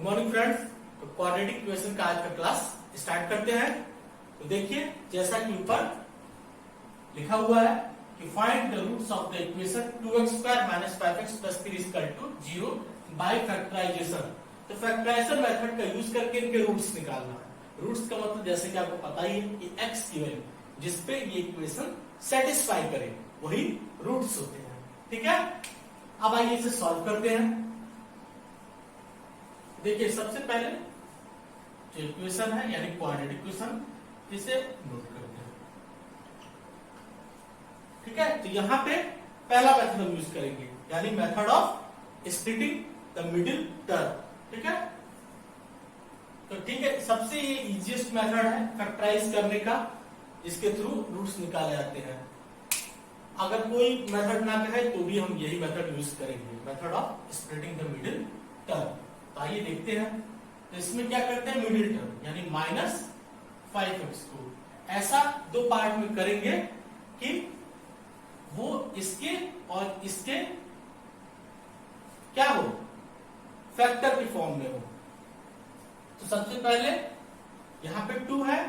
Good morning friends. तो quadratic equation का आज का क्लास स्टार्ट करते हैं। तो देखिए जैसा कि ऊपर लिखा हुआ है कि find the roots of the equation 2x² - 5x + 3 = 0 by factorisation. तो फैक्टराइजेशन मेथड का यूज करके इनके रूट्स निकालना है। रूट्स का मतलब जैसे कि आपको पता ही है कि x की वैल्यू जिस पे ये इक्वेशन सेटिस्फाई करे वही रूट्स होते हैं। ठीक है, अब आइए इसे सॉल्व करते हैं। देखिए सबसे पहले जो इक्वेशन है यानी क्वाड्रेटिक इक्वेशन इसे नोट करते हैं। ठीक है, तो यहां पे पहला मेथड हम यूज करेंगे यानी method of splitting the middle term. ठीक है, तो ठीक है, सबसे ये इजीएस्ट मेथड है फैक्टराइज करने का, जिसके थ्रू रूट्स निकाले जाते हैं। अगर कोई मेथड ना कहे तो भी हम यही मेथड यूज करेंगे, method of splitting the middle term. तो आइए देखते हैं। तो इसमें क्या करते हैं, मिडिल टर्म यानी -5x को ऐसा दो पार्ट में करेंगे कि वो इसके और इसके क्या हो, फैक्टर की फॉर्म में हो। तो सबसे पहले यहां पे 2 है,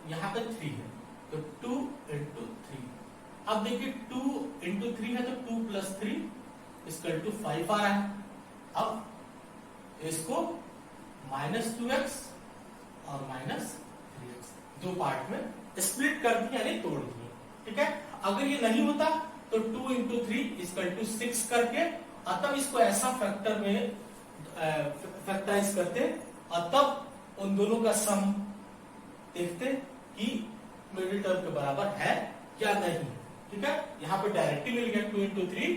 यहां पे 3 है, तो 2 × 3। अब देखिए 2 × 3 है तो 2 + 3 = 5 आ रहा है। अब इसको -2x और -3x दो पार्ट में स्प्लिट कर दिया यानी तोड़ दिया। ठीक है, अगर ये नहीं होता तो 2 × 3 = 6 करके और तब इसको ऐसा फैक्टर में फैक्टराइज करते और तब उन दोनों का सम देखते कि मिडिल टर्म के बराबर है या नहीं। ठीक है, यहाँ पे डायरेक्टली मिल गया 2 × 3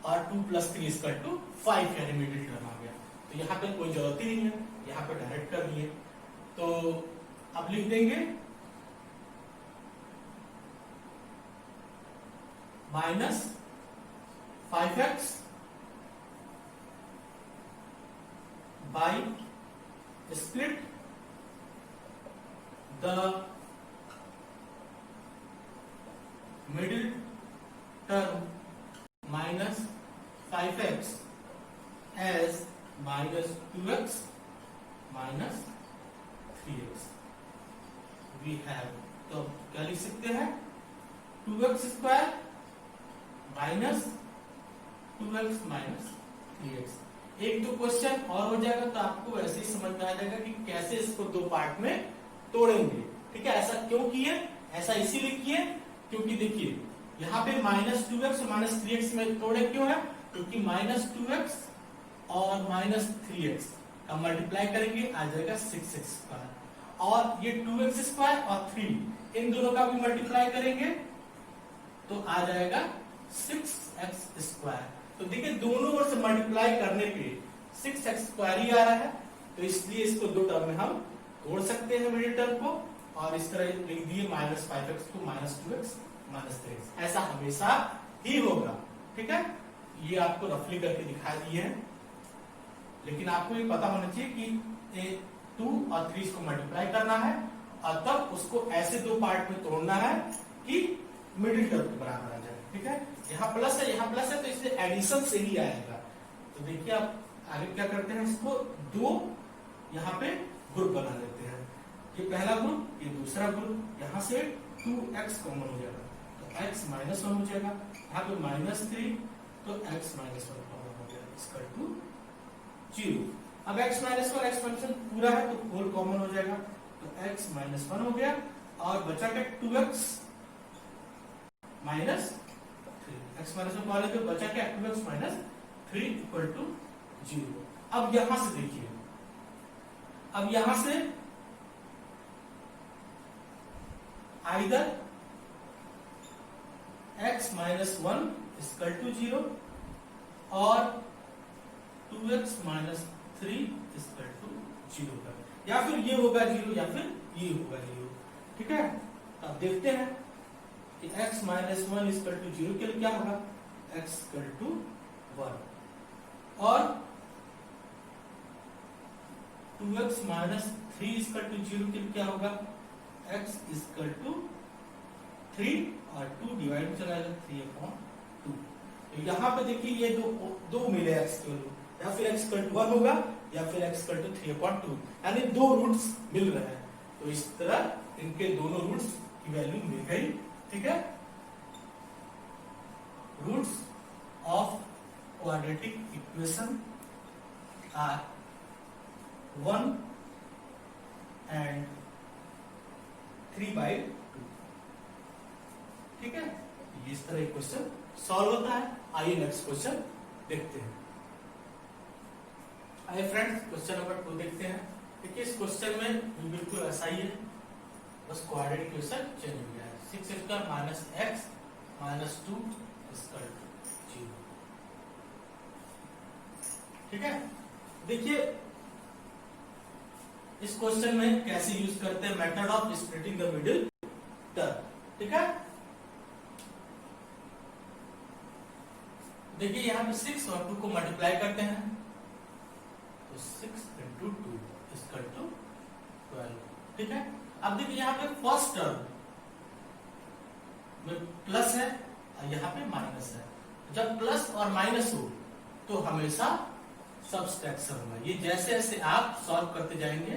और 2 + 3 = 5 यानी मिडिल टर्म आ गया। तो यहाँ पे कोई जरूरत ही नहीं है, यहाँ पे डायरेक्ट कर दिए। तो अब लिख देंगे -5x by split the middle term -5x as -2x -3x। we have, तो क्या लिख सकते हैं, 2x² -2x -3x। एक दो क्वेश्चन और हो जाएगा तो आपको वैसे ही समझ में आ जाएगा कि कैसे इसको दो पार्ट में तोड़ेंगे। ठीक है, ऐसा क्यों किए, ऐसा इसीलिए किए क्योंकि देखिए यहाँ पे -2x और -3x में तोड़े क्यों है, क्योंकि -2x और -3x का मल्टीप्लाई करेंगे आ जाएगा 6x², और ये 2x² और 3 इन दोनों का भी मल्टीप्लाई करेंगे तो आ जाएगा 6x²। तो देखिए दोनों ओर से मल्टीप्लाई करने पे 6x² ही आ रहा है, तो इसलिए इसको दो टर्म में हम तोड़ सकते हैं मिडिल टर्म को, और इस तरह लिख दिए -5x को -2x -3x। ऐसा हमेशा ही होगा। ठीक है, ये आपको रफली करके दिखा दिए हैं, लेकिन आपको ये पता होना चाहिए कि 2 और 3 को मल्टीप्लाई करना है और तब उसको ऐसे दो पार्ट में तोड़ना है कि मिडिल टर्म के बराबर आ जाए। ठीक है, यहाँ प्लस है यहाँ प्लस है तो इसलिए एडिशन से ही आएगा। तो देखिए आप आगे क्या करते हैं, इसको दो यहाँ पे ग्रुप बना लेते हैं। ये पहला ग्रुप, ये दूसरा ग्रुप। यहाँ से 2x कॉमन हो जाएगा तो x -1 हो जाएगा, यहाँ पे -3 तो x -1 कॉमन हो जाएगा = 0। अब x - 1 एक्सपेंशन पूरा है तो होल कॉमन हो जाएगा तो x -1 हो गया, और बचा क्या 2x -3। x -1 वाले तो बचा क्या 2x -3 = 0। अब यहां से देखिए, अब यहां से आइदर x -1 = 0 और 2x -3 = 0 का, या फिर ये होगा 0 या फिर ये होगा 0। ठीक है, अब देखते हैं कि x -1 = 0 के लिए क्या होगा, x = 1 और 2x -3 = 0 के लिए क्या होगा, x = 3 और 2 डिवाइड में चला जाएगा 3/2। तो यहाँ पे देखिए ये दो मिले x के वैल्यू, या फिर x = 1 होगा या फिर x इक्वल टू 3/2, यानी दो रूट्स मिल रहे हैं, तो इस तरह इनके दोनों रूट्स की वैल्यू मिल गई। ठीक है, roots of quadratic equation are 1 and 3/2। ठीक है, इस तरह क्वेश्चन सॉल्व होता है। आइए नेक्स्ट क्वेश्चन देखते हैं। आइए फ्रेंड्स, क्वेश्चन नंबर 2 देखते हैं। देखिए इस क्वेश्चन में भी बिल्कुल ऐसा ही है, बस क्वाड्रेटिक इक्वेशन चेंज हो गया है। 6x minus x minus 2 equal to 0। ठीक है, देखिए इस क्वेश्चन में कैसे यूज करते हैं, method of splitting the middle term. ठीक है, देखिए यहाँ पे 6 और 2 को मल्टीप्लाई करते हैं, तो 6 इंटू 2 इक्वल टू 12। ठीक है, अब देखिए यहाँ पे फर्स्ट टर्म में प्लस है और यहाँ पे माइनस है। जब प्लस और माइनस हो तो हमेशा सब्सट्रैक्शन होगा। ये जैसे जैसे आप सॉल्व करते जाएंगे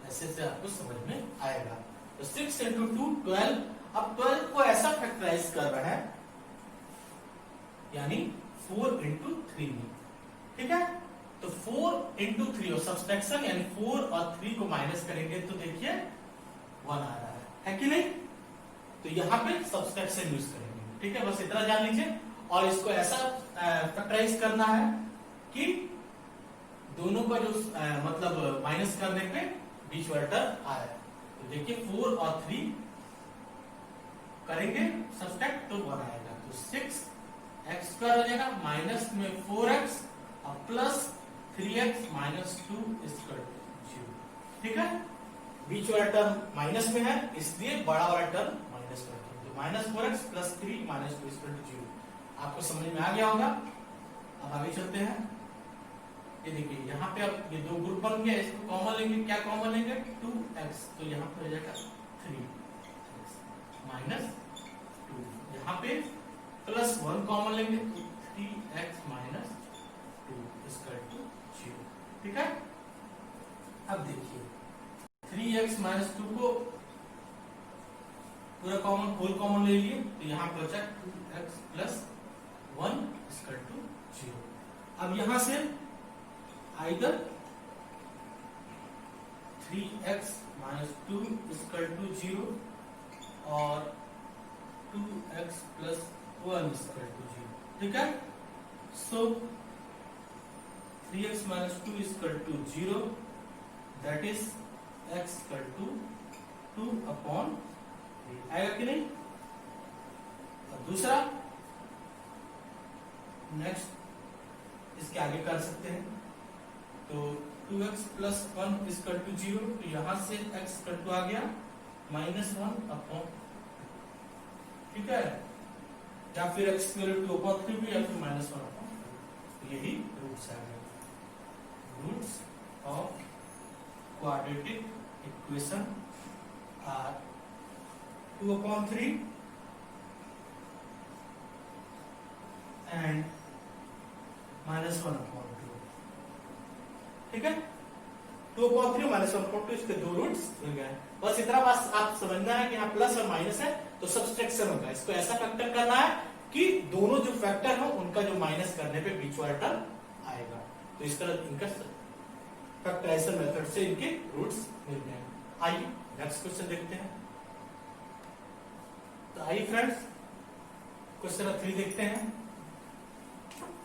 ऐसे ऐसे आपको समझ में आएगा। तो 6 इंटू 2 12। अब 12 को ऐसा फैक्टराइज कर रहा है, यानी 4 इंटू 3 में। ठीक है, तो 4 इंटू 3 और सब्सट्रैक्शन यानी 4 और 3 को माइनस करेंगे तो देखिए 1 आ रहा है कि नहीं। तो यहाँ पे सब्सट्रैक्शन यूज करेंगे। ठीक है, बस इतना जान लीजिए। और इसको ऐसा फैक्टराइज करना है कि दोनों का जो मतलब माइनस करने पे बीच वाला टर्म आए। तो देखिए 4 और 3 करेंगे सब्सट्रैक्ट तो 1 आएगा, तो 6x स्क्वायर हो जाएगा, माइनस में 4x और plus 3x minus 2 equal to 0। ठीक है, बीच वाला टर्म माइनस में है इसलिए बड़ा वाला टर्म माइनस में है, तो minus 4x plus 3 minus 2 equal to 0। आपको समझ में आ गया होगा। अब आगे चलते हैं। ये देखिए यहाँ पे अब ये दो ग्रुप बन गया, इसको कॉमन लेंगे। क्या कॉमन लेंगे? 2x, तो यहाँ पे हो जाएगा 3x माइनस 2। यहाँ पे प्लस 1 कॉमन लेंगे तो 3x माइनस 2 इक्वल टू 0। ठीक है, अब देखिए 3x माइनस 2 को पूरा कॉमन होल कॉमन ले लिए, तो यहाँ पे बचा 2x प्लस 1 इक्वल टू 0। अब यहां से either 3x minus 2 equal to 0 और 2x प्लस 1 इक्वल टू 0। ठीक है, so 3x minus 2 equal to 0, that is x equal to 2/3 आएगा कि नहीं। और दूसरा नेक्स्ट इसके आगे कर सकते हैं, तो 2x प्लस 1 इक्वल टू 0, तो यहां से x इक्वल टू आ गया -1/। ठीक है, या फिर x इक्वल टू 2/3 भी, या फिर -1/। यही रूट्स आ गए, roots of quadratic equation are 2/3 and -1/2। ठीक है, 2/3 -1/2 इसके दो रूट्स मिल गए। बस इतना बात आप समझना है कि यहाँ प्लस और माइनस है तो सब्सट्रैक्शन होगा। इसको ऐसा फैक्टर करना है कि दोनों जो फैक्टर हो उनका जो माइनस करने पे बीच वाला टर्म आएगा। तो इस तरह इनका फैक्टराइजेशन मेथड से इनके रूट्स मिल गए। आइए नेक्स्ट क्वेश्चन देखते हैं। तो आइए फ्रेंड्स क्वेश्चन 3 देखते हैं।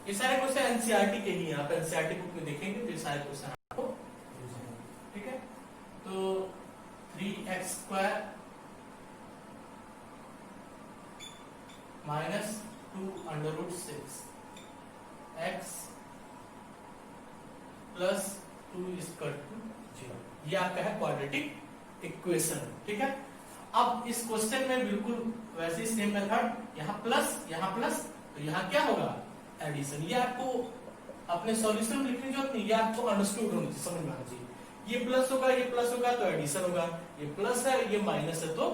ये सारे क्वेश्चन एनसीईआरटी के ही हैं, आप एनसीईआरटी बुक में देखेंगे तो ये सारे क्वेश्चन आपको यूज होंगे। ठीक है, तो 3x square minus 2√6 x plus 2 equal to 0, ये आपका है क्वाड्रेटिक इक्वेशन। ठीक है, अब इस क्वेश्चन में बिल्कुल वैसे ही सेम मेथड, यहाँ प्लस तो यहाँ क्या होगा? एडिशन। ये आपको अपने सॉल्यूशन में लिखने की जरूरत नहीं, ये आपको अंडरस्टूड होनी चाहिए, समझ में आना चाहिए। ये प्लस होगा तो एडिशन होगा, ये प्लस है ये माइनस है तो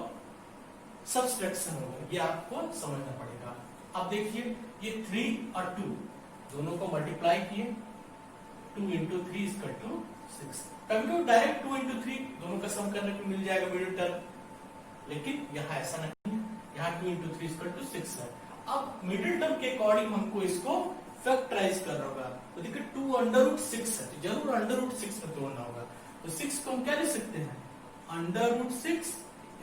सब्सट्रैक्शन होगा। ये आपको समझना पड़ेगा। अब देखिए ये 3 और 2 दोनों को मल्टीप्लाई किए 2 इंटू 3 इसका टू 6। कभी कभी डायरेक्ट 2 इंटू 3 दोनों का सम करने को मिल जाएगा मिडिल टर्म, लेकिन यहाँ ऐसा नहीं है, यहाँ 2 इंटू 3 इसका टू 6 है। अब मिडिल टर्म के अकॉर्डिंग हमको इसको फैक्टराइज करना होगा, तो देखिए 2 अंडर रूट 6 है, तो जरूर अंडर रूट 6 में तोड़ना होगा। तो 6 को हम क्या लिख सकते हैं, under root 6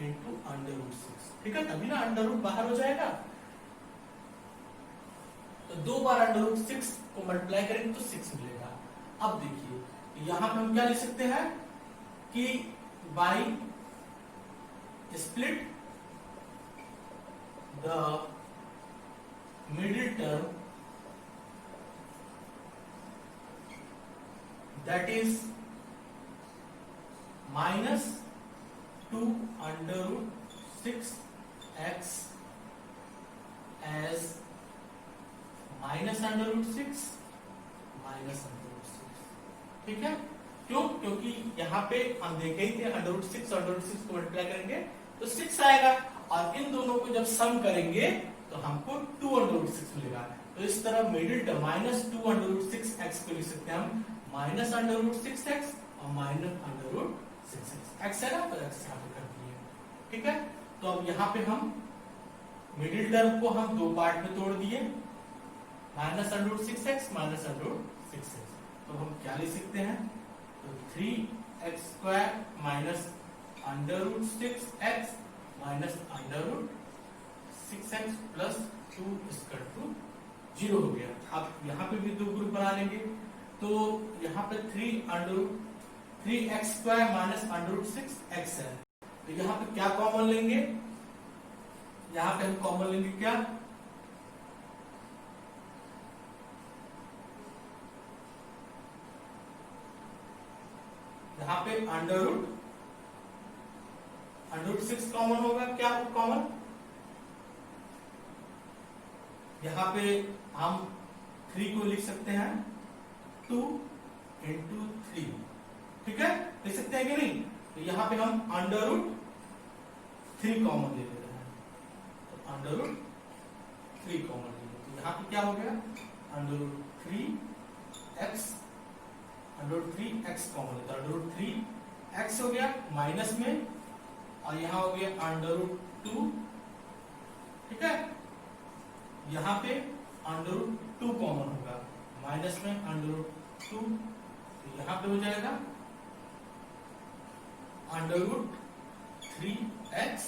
into under root 6, ठीक है, तभी ना अंडर रूट बाहर हो जाएगा। तो 2 बार अंडर रूट 6 को मल्टीप्लाई करेंगे तो 6 मिलेगा। अब देखिए यहां पे हम क्या लिख सकते हैं कि by split the middle term that is minus 2 under root 6x as minus under root 6 minus under root 6, ठीक है। क्यों, क्योंकि यहाँ पे हम देखे ही थे अंडर रूट 6 अंडर रूट 6 को मल्टीप्लाई करेंगे तो 6 आएगा, और इन दोनों को जब सम करेंगे तो हमको 2 अंडर रूट 6 मिलेगा। तो इस तरह middle term minus 2 under root 6x को लिख सकते हैं हम माइनस अंडर रूट 6x और minus under root 6x, x है ना तो x यहाँ पे कर दिए, ठीक है। तो अब यहाँ पे हम मिडिल टर्म को हम 2 पार्ट में तोड़ दिए, minus under root 6x minus under root 6x। तो हम क्या लिख सकते हैं, तो 3x square minus under root 6x minus under root 6x plus 2 इसका टू 0 हो गया। अब यहाँ पे भी 2 ग्रुप बना लेंगे, तो यहाँ पे 3x square minus under root 6x है, तो यहाँ पे क्या कॉमन लेंगे, यहाँ पे हम कॉमन लेंगे क्या, यहाँ पे अंडर रूट 6 कॉमन होगा, क्या कॉमन, यहाँ पे हम 3 को लिख सकते हैं 2 इंटू 3, ठीक है, लिख सकते हैं कि नहीं। तो यहाँ पे हम अंडर रूट 3 कॉमन ले लेते हैं, तो अंडर रूट 3 कॉमन ले लेते हैं, यहाँ पे क्या हो गया under root 3x, under root 3x common लेते हैं, अंडर रूट 3x हो गया माइनस में, और यहाँ हो गया अंडर रूट 2, ठीक है, यहाँ पे अंडर रूट 2 कॉमन होगा, माइनस में अंडर रूट 2, तो यहाँ पे हो जाएगा अंडर रूट 3x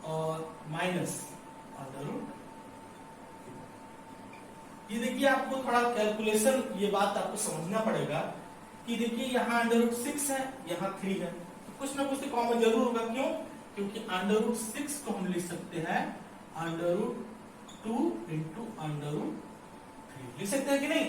और माइनस अंडर रूट। ये देखिए आपको थोड़ा कैलकुलेशन, ये बात आपको समझना पड़ेगा कि देखिए यहाँ अंडर रूट 6 है, यहाँ 3 है, तो कुछ ना कुछ तो कॉमन जरूर होगा, क्यों, क्योंकि अंडर रूट 6 को हम लिख सकते हैं under root 2 into under root 3, लिख सकते हैं कि नहीं।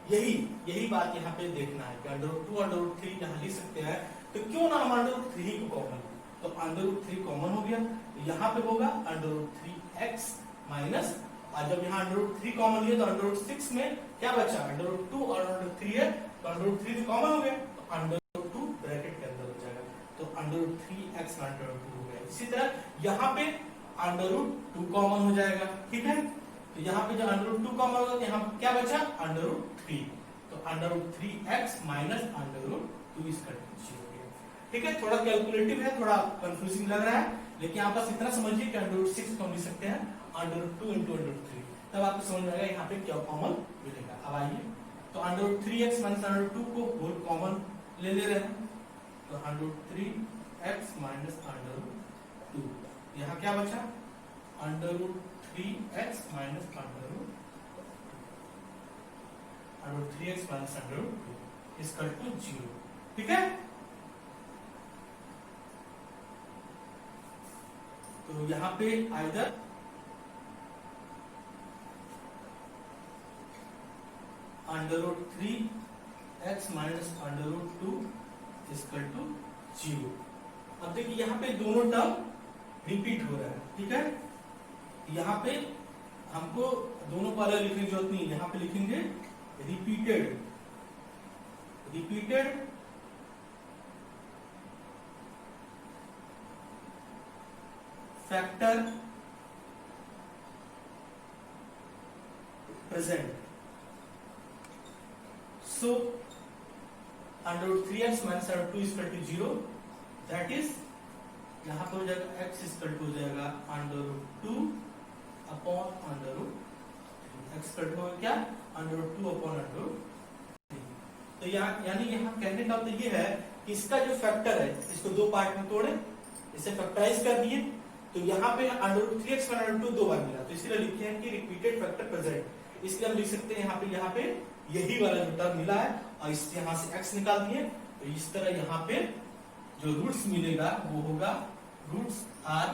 यही बात यहाँ पे देखना है कि अंडर रूट 2 अंडर रूट 3 यहाँ लिख सकते हैं, तो क्यों ना हम अंडर रूट 3 को कॉमन, तो अंडर रूट 3 कॉमन हो गया, तो यहाँ पे होगा अंडर रूट 3x माइनस, और जब यहाँ अंडर रूट 3 कॉमन लिया तो अंडर रूट 6 में क्या बचा, अंडर रूट 2 और अंडर रूट 3 है, तो अंडर रूट 3 कॉमन हो गया, तो अंडर रूट 2 ब्रैकेट के अंदर हो जाएगा, तो under root 3x under root 2 हो गया। इसी तरह यहाँ पे अंडर रूट 2 कॉमन हो जाएगा, ठीक है, तो यहाँ पे जो अंडर रूट 2 कॉमन होगा, यहाँ पे क्या बचा अंडर रूट 3, तो under root 3x minus under root 2 इसका हो गया, ठीक है। थोड़ा कैलकुलेटिव है, थोड़ा कंफ्यूजिंग लग रहा है, लेकिन आप बस इतना समझिए कि अंडर रूट 6 को हम लिख सकते हैं under root 2 into under root 3, तब आपको समझ में आएगा यहाँ पे क्या कॉमन मिलेगा। अब आइए, तो under root 3x minus under root 2 को होल कॉमन ले रहे हैं, तो under root 3x minus under root 2, यहाँ क्या बचा under root 3x minus under root 3x minus under root 2 इसका टू 0, ठीक है। तो यहाँ पे either under root 3x minus under root 2 इसका टू 0। अब देखिए यहाँ पे दोनों टर्म रिपीट हो रहा है, ठीक है, यहाँ पे हमको दोनों को अलग लिखने की जरूरत नहीं, यहाँ पे लिखेंगे repeated factor present so under root 3x minus under 2 equal to 0, that is यहाँ पर हो जाएगा x इक्वल टू हो जाएगा under root 2 upon under root 3, x equal to हो क्या under root 2 upon under root 3। तो यानी यहाँ कहने का मतलब ये है कि इसका जो फैक्टर है इसको दो पार्ट में तोड़े, इसे फैक्टराइज कर दिए, तो यहाँ पे under root 3x under root 2 दो बार मिला, तो इसलिए लिखे हैं कि रिपीटेड फैक्टर प्रेजेंट। इसलिए हम लिख सकते हैं यहाँ पे यही वाला जो टर्म मिला है और इस यहाँ से x निकाल दिए, तो इस तरह यहाँ पे जो रूट्स मिलेगा वो होगा roots are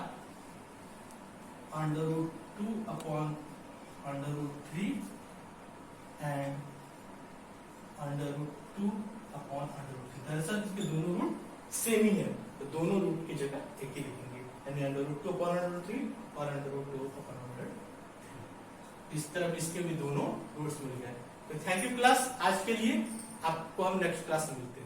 under root 2 upon under root 3 and under root 2 upon under root 3। दरअसल इसके दोनों रूट सेम ही है, तो दोनों रूट की जगह एक ही लिखेंगे, यानी under root 2 upon under root 3 और अंडर रूट 2 अपॉन अंडर 3। इस तरह इसके भी दोनों रूट्स मिल गए। तो थैंक यू क्लास, आज के लिए आपको हम नेक्स्ट क्लास में मिलते हैं।